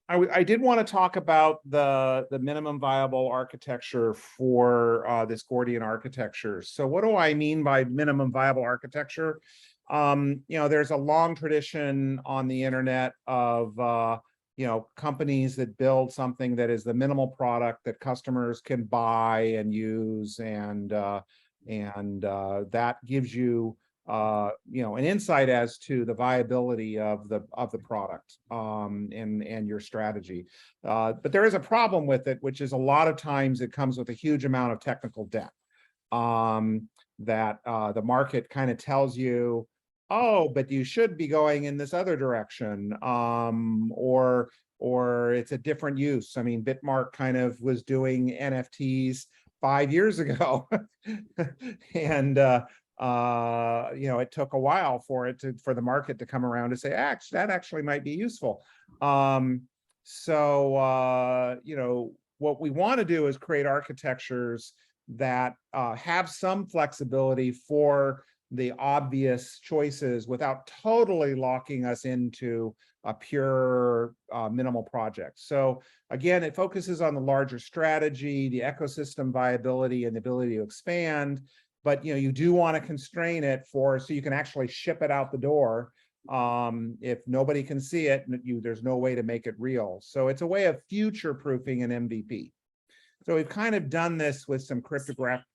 I did want to talk about the minimum viable architecture for this Gordian architecture. So what do I mean by minimum viable architecture? There's a long tradition on the internet of companies that build something that is the minimal product that customers can buy and use, and that gives you an insight as to the viability of the product and your strategy. But there is a problem with it, which is a lot of times it comes with a huge amount of technical debt that the market kind of tells you, oh, but you should be going in this other direction, or it's a different use. I mean, Bitmark kind of was doing NFTs 5 years ago, and it took a while for the market to come around to say, that actually might be useful. What we want to do is create architectures that have some flexibility for the obvious choices without totally locking us into a pure minimal project. So again, it focuses on the larger strategy, the ecosystem viability, and the ability to expand. But you do want to constrain it so you can actually ship it out the door. If nobody can see it, there's no way to make it real. So it's a way of future-proofing an MVP. So we've kind of done this with some cryptographic.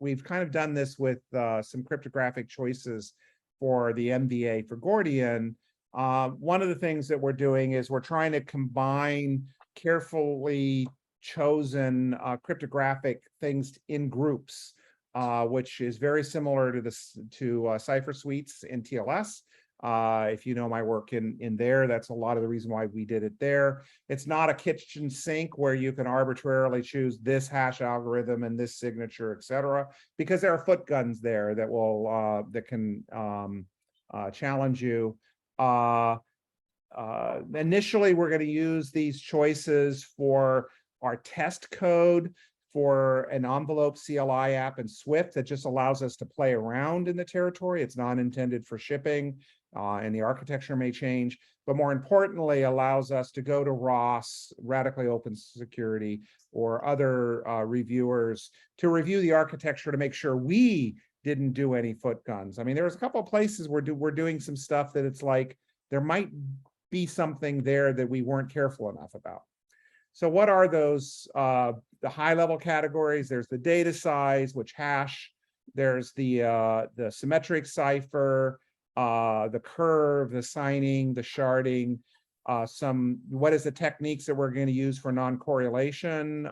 We've kind of done this with some cryptographic choices for the MVA for Gordian. One of the things that we're doing is we're trying to combine carefully chosen cryptographic things in groups, which is very similar to cipher suites in TLS. If you know my work in there, that's a lot of the reason why we did it there. It's not a kitchen sink where you can arbitrarily choose this hash algorithm and this signature, etc., because there are foot guns there that can challenge you. Initially, we're going to use these choices for our test code for an envelope CLI app in Swift that just allows us to play around in the territory. It's not intended for shipping, and the architecture may change, but more importantly, allows us to go to ROS, Radically Open Security, or other reviewers to review the architecture to make sure we didn't do any foot guns. I mean, there's a couple of places where we're doing some stuff that it's like there might be something there that we weren't careful enough about. So what are those? The high-level categories? There's the data size, which hash. There's the symmetric cipher, the curve, the signing, the sharding. What is the techniques that we're going to use for non-correlation,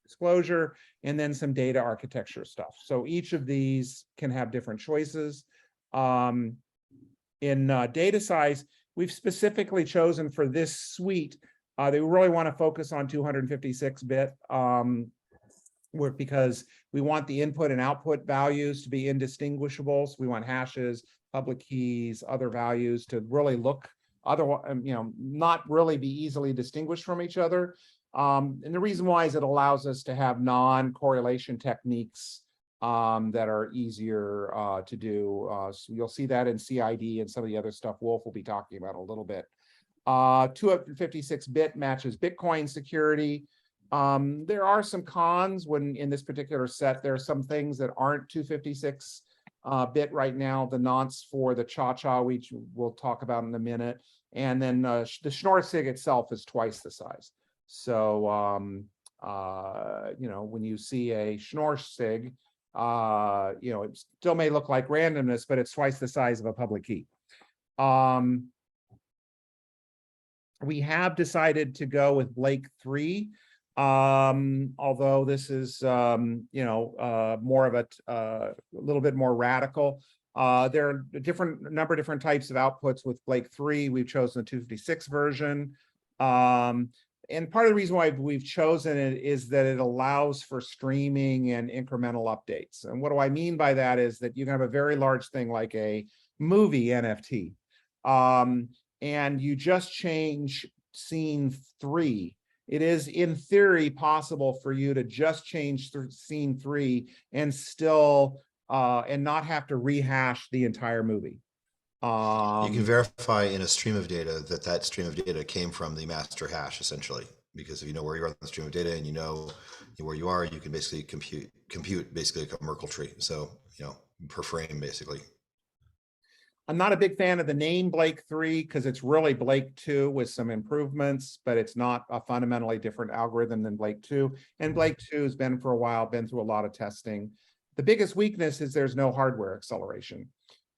disclosure, and then some data architecture stuff. So each of these can have different choices. In data size, we've specifically chosen for this suite. They really want to focus on 256-bit because we want the input and output values to be indistinguishable. So we want hashes, public keys, other values to really look not really be easily distinguished from each other. And the reason why is it allows us to have non-correlation techniques that are easier to do. So you'll see that in CID and some of the other stuff Wolf will be talking about a little bit. 256-bit matches Bitcoin security. There are some cons when in this particular set. There are some things that aren't 256-bit right now. The nonce for the cha-cha, which we'll talk about in a minute. And then the Schnorr SIG itself is twice the size. So, when you see a Schnorr SIG, it still may look like randomness, but it's twice the size of a public key. We have decided to go with Blake 3, although this is, more of a little bit more radical. There are a number of different types of outputs with Blake 3. We've chosen the 256 version. And part of the reason why we've chosen it is that it allows for streaming and incremental updates. And what do I mean by that is that you can have a very large thing like a movie NFT. And you just change scene 3. It is, in theory, possible for you to just change scene 3 and still and not have to rehash the entire movie. You can verify in a stream of data that that stream of data came from the master hash, essentially, because if you know where you are in the stream of data and you know where you are, you can basically compute basically like a Merkle tree. So, per frame, basically. I'm not a big fan of the name Blake 3 because it's really Blake 2 with some improvements, but it's not a fundamentally different algorithm than Blake 2. And Blake 2 has been for a while, been through a lot of testing. The biggest weakness is there's no hardware acceleration.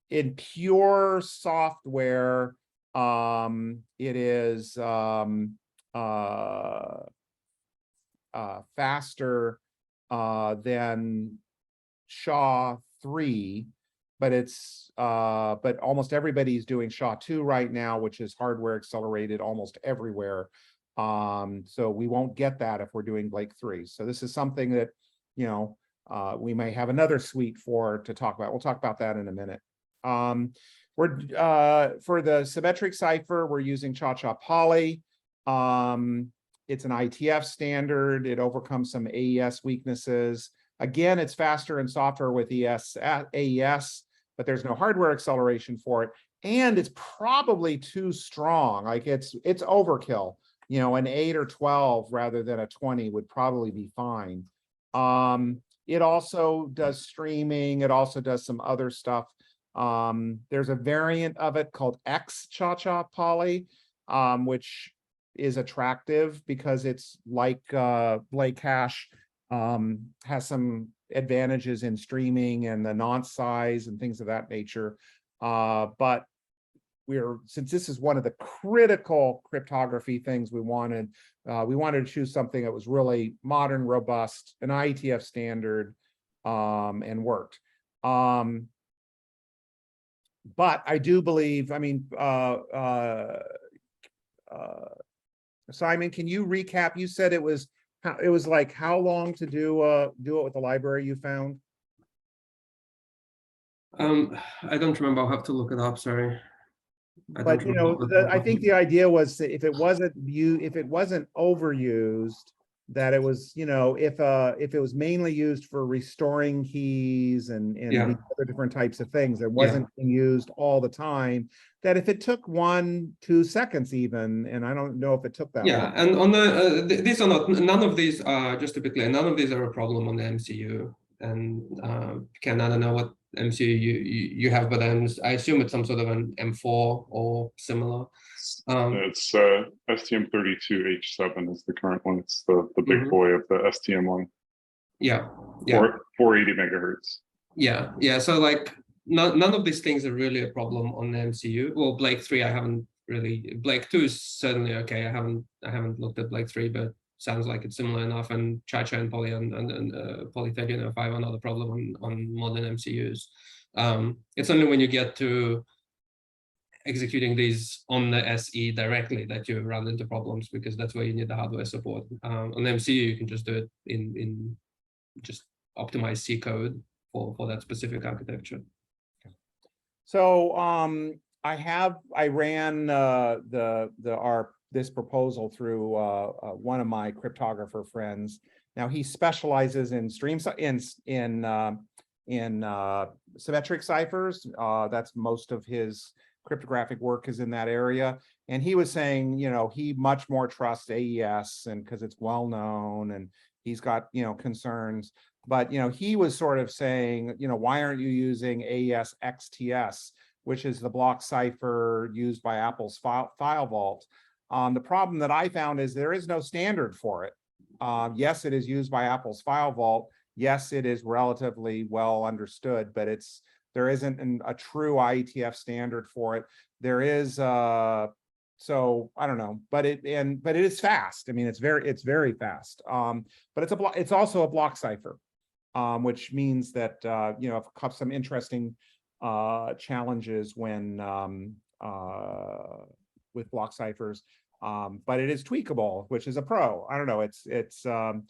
In pure software, it is faster than SHA-3, but almost everybody's doing SHA-2 right now, which is hardware accelerated almost everywhere. So we won't get that if we're doing Blake 3. So this is something that, we may have another suite to talk about. We'll talk about that in a minute. For the symmetric cipher, we're using Cha-Cha-Poly. It's an IETF standard. It overcomes some AES weaknesses. Again, it's faster and softer with AES, but there's no hardware acceleration for it. And it's probably too strong. Like it's overkill. An 8 or 12 rather than a 20 would probably be fine. It also does streaming. It also does some other stuff. There's a variant of it called X Cha-Cha-Poly, which is attractive because it's like Blake hash, has some advantages in streaming and the nonce size and things of that nature. But since this is one of the critical cryptography things we wanted to choose something that was really modern, robust, an IETF standard, and worked. But I do believe, Simon, can you recap? You said it was like how long to do it with the library you found? I don't remember. I'll have to look it up. Sorry. But I think the idea was that if it wasn't overused, that it was, if it was mainly used for restoring keys and these other different types of things, it wasn't being used all the time, that if it took 1-2 seconds even, and I don't know if it took that long. And on the these are not, none of these are, just to be clear, none of these are a problem on the MCU. And Ken, I don't know what MCU you have, but I assume it's some sort of an M4 or similar. It's STM32H7 is the current one. It's the big boy of the STM one. Yeah. 480 megahertz. Yeah. So like none of these things are really a problem on the MCU. Well, Blake 3, I haven't really. Blake 2 is certainly okay. I haven't looked at Blake 3, but sounds like it's similar enough. And Cha-Cha and Poly and Poly 1305 are not a problem on modern MCUs. It's only when you get to executing these on the SE directly that you run into problems, because that's where you need the hardware support. On the MCU, you can just do it in just optimize C code for that specific architecture. So I ran this proposal through one of my cryptographer friends. Now he specializes in symmetric ciphers. That's most of his cryptographic work is in that area. And he was saying, he much more trusts AES and because it's well known, and he's got, concerns. But, he was sort of saying, why aren't you using AES XTS, which is the block cipher used by Apple's file vault? The problem that I found is there is no standard for it. Yes, it is used by Apple's file vault. Yes, it is relatively well understood, but there isn't a true IETF standard for it. There is, so I don't know, but it is fast. I mean, it's very fast. But it's also a block cipher, which means that some interesting challenges when with block ciphers. But it is tweakable, which is a pro. I don't know. It's a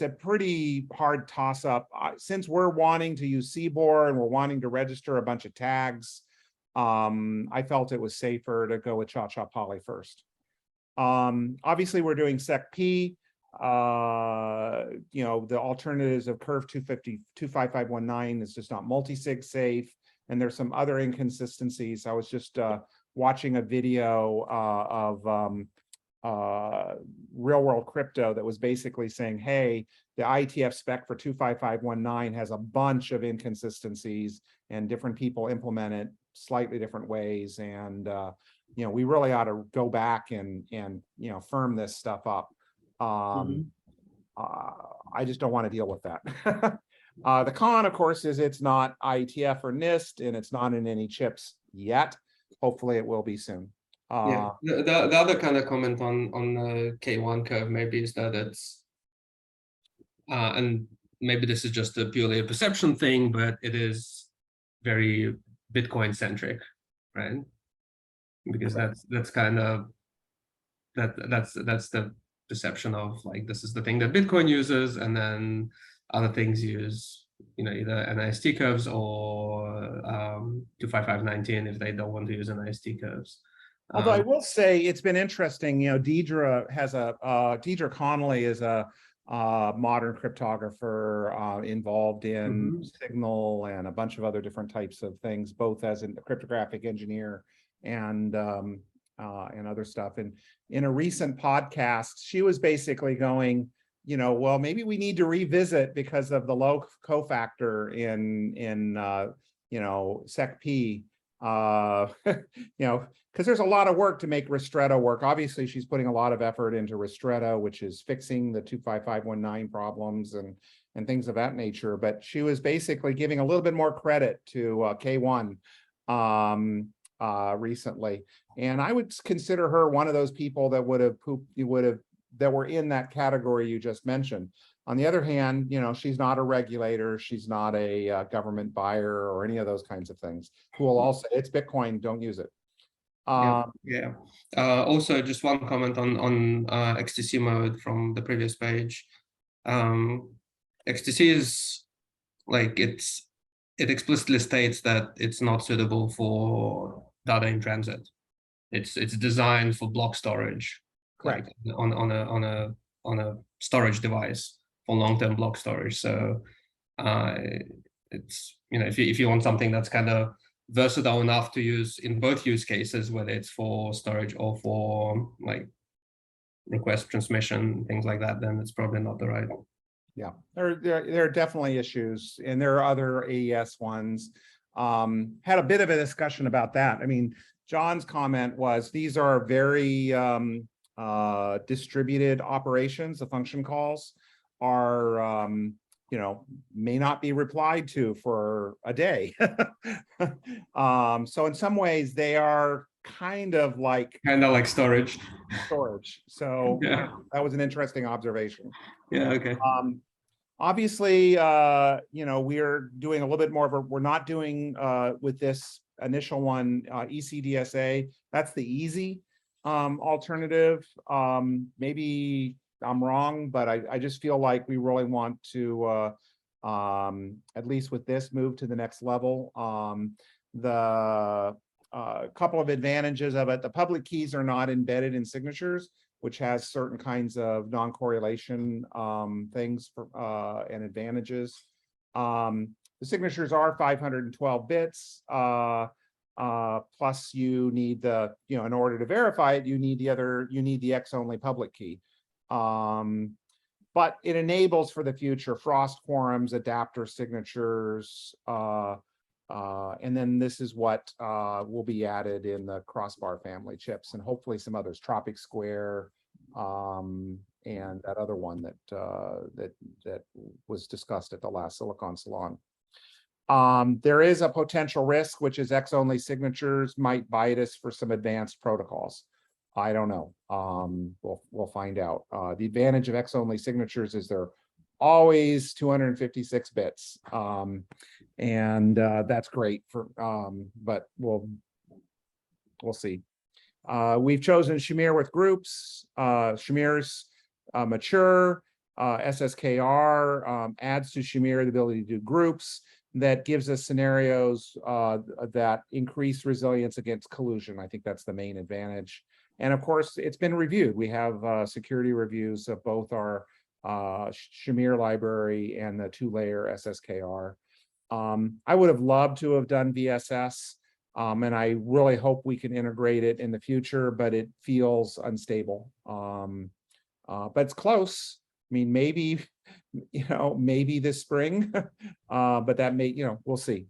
pretty hard toss up. Since we're wanting to use CBOR and we're wanting to register a bunch of tags, I felt it was safer to go with Cha-Cha-Poly first. Obviously, we're doing SecP. The alternatives of Curve 25519 is just not multi-sig safe. and there's some other inconsistencies. I was just watching a video of real world crypto that was basically saying, hey, the IETF spec for 25519 has a bunch of inconsistencies and different people implement it slightly different ways. And, we really ought to go back and firm this stuff up. I just don't want to deal with that. The con, of course, is it's not IETF or NIST, and it's not in any chips yet. Hopefully it will be soon. Yeah, the other kind of comment on the K1 curve maybe is that it's, and maybe this is just purely a perception thing, but it is very Bitcoin centric, right? Because that's kind of that's the perception of like, this is the thing that Bitcoin uses, and then other things use, either NIST curves or 25519 if they don't want to use NIST curves. Although I will say it's been interesting, Deidre Deidre Connolly is a modern cryptographer involved in Signal and a bunch of other different types of things, both as a cryptographic engineer and other stuff. And in a recent podcast, she was basically going, well, maybe we need to revisit because of the low cofactor in SecP, because there's a lot of work to make Ristretto work. Obviously, she's putting a lot of effort into Ristretto, which is fixing the 25519 problems and things of that nature. But she was basically giving a little bit more credit to K1 recently, and I would consider her one of those people that that were in that category you just mentioned. On the other hand, she's not a regulator, she's not a government buyer or any of those kinds of things, who will all say it's Bitcoin, don't use it. Also, just one comment on XTC mode from the previous page. XTC is like, it explicitly states that it's not suitable for data in transit. It's designed for block storage, correct, like on a storage device for long-term block storage. So it's, if you want something that's kind of versatile enough to use in both use cases, whether it's for storage or for like request transmission, things like that, then it's probably not the right. Yeah, there are definitely issues, and there are other AES ones. Had a bit of a discussion about that. I mean, John's comment was these are very distributed operations. The function calls are may not be replied to for a day. So in some ways they are kind of like storage. So Yeah, that was an interesting observation. Yeah, okay. Obviously, we're doing a little bit more of we're not doing with this initial one, ECDSA. That's the easy alternative. Maybe I'm wrong, but I just feel like we really want to, at least with this, move to the next level. The couple of advantages of it: the public keys are not embedded in signatures, which has certain kinds of non-correlation things and advantages. The signatures are 512 bits. Plus you need the, in order to verify it, you need the X-only public key. But it enables for the future frost quorums, adapter signatures, and then this is what will be added in the crossbar family chips, and hopefully some others, Tropic Square, and that other one that was discussed at the last Silicon Salon. There is a potential risk, which is X-only signatures might bite us for some advanced protocols. I don't know. We'll find out. The advantage of X-only signatures is they're always 256 bits, and that's great for. But we'll see. We've chosen Shamir with groups. Shamir's mature. SSKR adds to Shamir the ability to do groups. That gives us scenarios that increase resilience against collusion. I think that's the main advantage. And of course, it's been reviewed. We have security reviews of both our Shamir library and the 2-layer SSKR. I would have loved to have done VSS, and I really hope we can integrate it in the future, but it feels unstable. But it's close. I mean, maybe, maybe this spring, but that may, we'll see.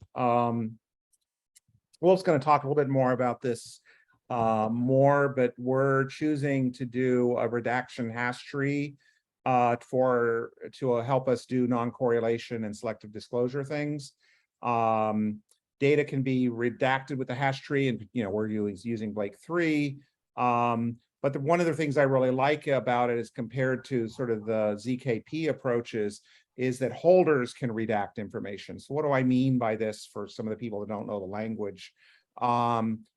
Wolf's going to talk a little bit more about this but we're choosing to do a redaction hash tree to help us do non-correlation and selective disclosure things. Data can be redacted with the hash tree, and we're using Blake 3. But one of the things I really like about it is compared to sort of the ZKP approaches is that holders can redact information. So what do I mean by this for some of the people that don't know the language?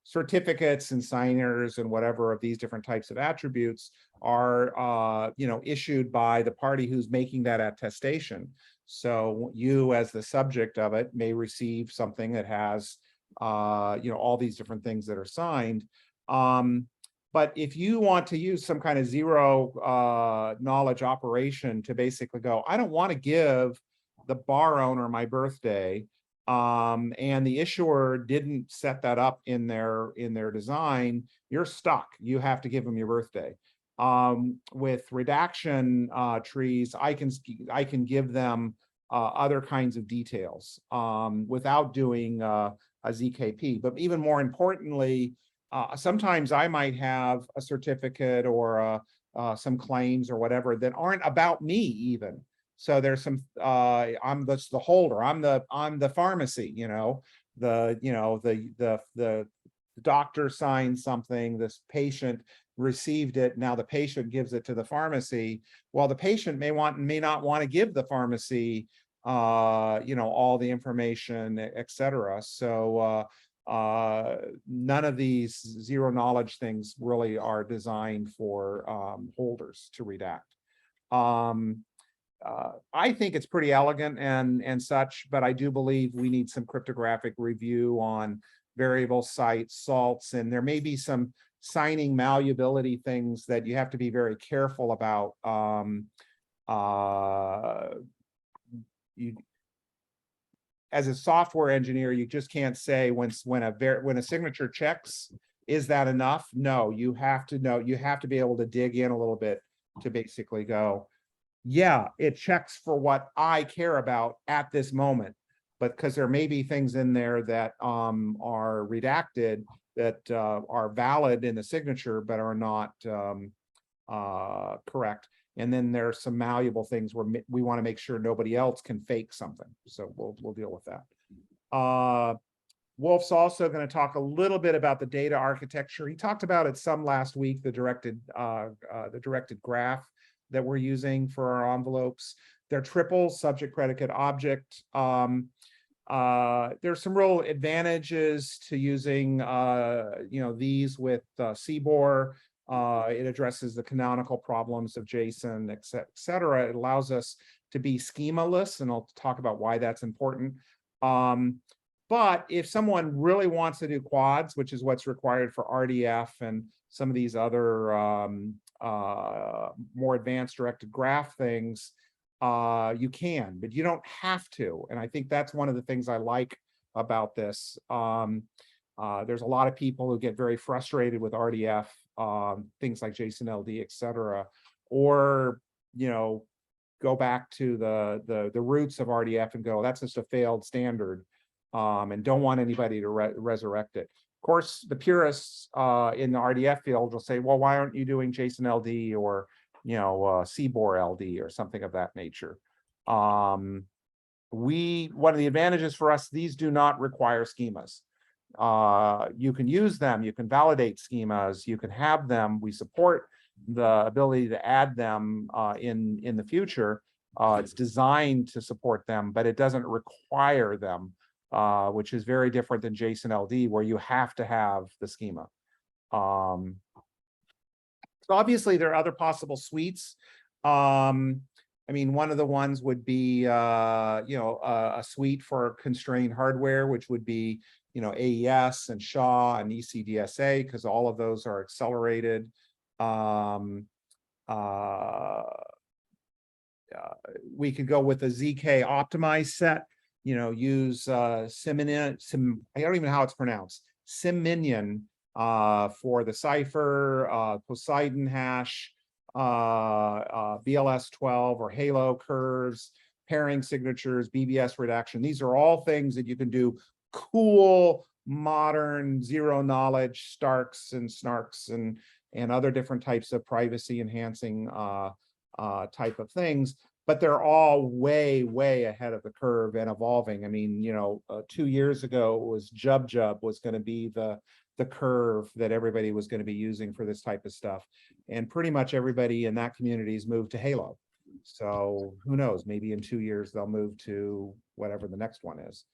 Certificates and signers and whatever of these different types of attributes are issued by the party who's making that attestation. So you, as the subject of it, may receive something that has all these different things that are signed. But if you want to use some kind of zero knowledge operation to basically go, I don't want to give the bar owner my birthday, and the issuer didn't set that up in their design, you're stuck. You have to give them your birthday. With redaction trees, I can give them other kinds of details without doing a ZKP. But even more importantly, sometimes I might have a certificate or some claims or whatever that aren't about me even. So there's some I'm the holder, I'm the pharmacy, the doctor signed something, this patient received it, now the patient gives it to the pharmacy. Well, the patient may not want to give the pharmacy all the information, etc. So none of these zero knowledge things really are designed for holders to redact. I think it's pretty elegant and such, but I do believe we need some cryptographic review on variable sites, salts, and there may be some signing malleability things that you have to be very careful about. As a software engineer, you just can't say when a signature checks, is that enough? No, you have to know, you have to be able to dig in a little bit to basically go, yeah, it checks for what I care about at this moment, but because there may be things in there that are redacted that are valid in the signature but are not correct. And then there's some malleable things where we want to make sure nobody else can fake something. So we'll deal with that. Wolf's also going to talk a little bit about the data architecture. He talked about it some last week, the directed graph that we're using for our envelopes. They're triple subject, predicate, object. There's some real advantages to using these with CBOR. It addresses the canonical problems of JSON, et cetera. It allows us to be schemaless, and I'll talk about why that's important. But if someone really wants to do quads, which is what's required for RDF and some of these other more advanced directed graph things, you can, but you don't have to. And I think that's one of the things I like about this. There's a lot of people who get very frustrated with RDF, things like JSON LD, et cetera, or, go back to the roots of RDF and go, that's just a failed standard, and don't want anybody to resurrect it. Of course, the purists in the RDF field will say, well, why aren't you doing JSON LD or, CBOR LD or something of that nature? One of the advantages for us, these do not require schemas. You can use them, you can validate schemas, you can have them. We support the ability to add them in the future. It's designed to support them, but it doesn't require them, which is very different than JSON LD, where you have to have the schema. So obviously there are other possible suites. I mean, one of the ones would be, a suite for constrained hardware, which would be, AES and SHA and ECDSA, because all of those are accelerated. We could go with a ZK optimized set. use Siminian, I don't even know how it's pronounced, Siminian for the cipher, Poseidon hash, BLS12 or Halo curves, pairing signatures, BBS redaction. These are all things that you can do cool, modern, zero knowledge Starks and Snarks and other different types of privacy enhancing type of things. But they're all way, way ahead of the curve and evolving. I mean, 2 years ago, it was Jub was going to be the curve that everybody was going to be using for this type of stuff. And pretty much everybody in that community has moved to Halo. So who knows, maybe in 2 years, they'll move to whatever the next one is.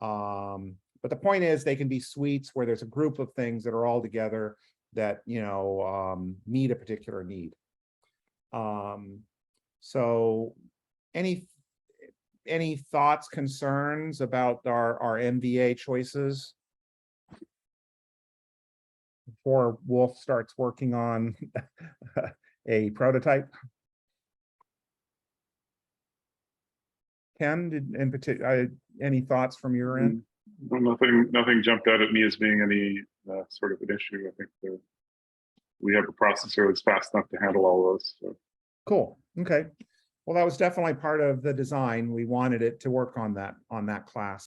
But the point is they can be suites where there's a group of things that are all together that, meet a particular need. So any thoughts, concerns about our MVA choices before Wolf starts working on a prototype? Ken, in particular, any thoughts from your end? Well, nothing jumped out at me as being any sort of an issue. I think we have a processor that's fast enough to handle all those. So. Cool. Okay. Well, that was definitely part of the design. We wanted it to work on that class.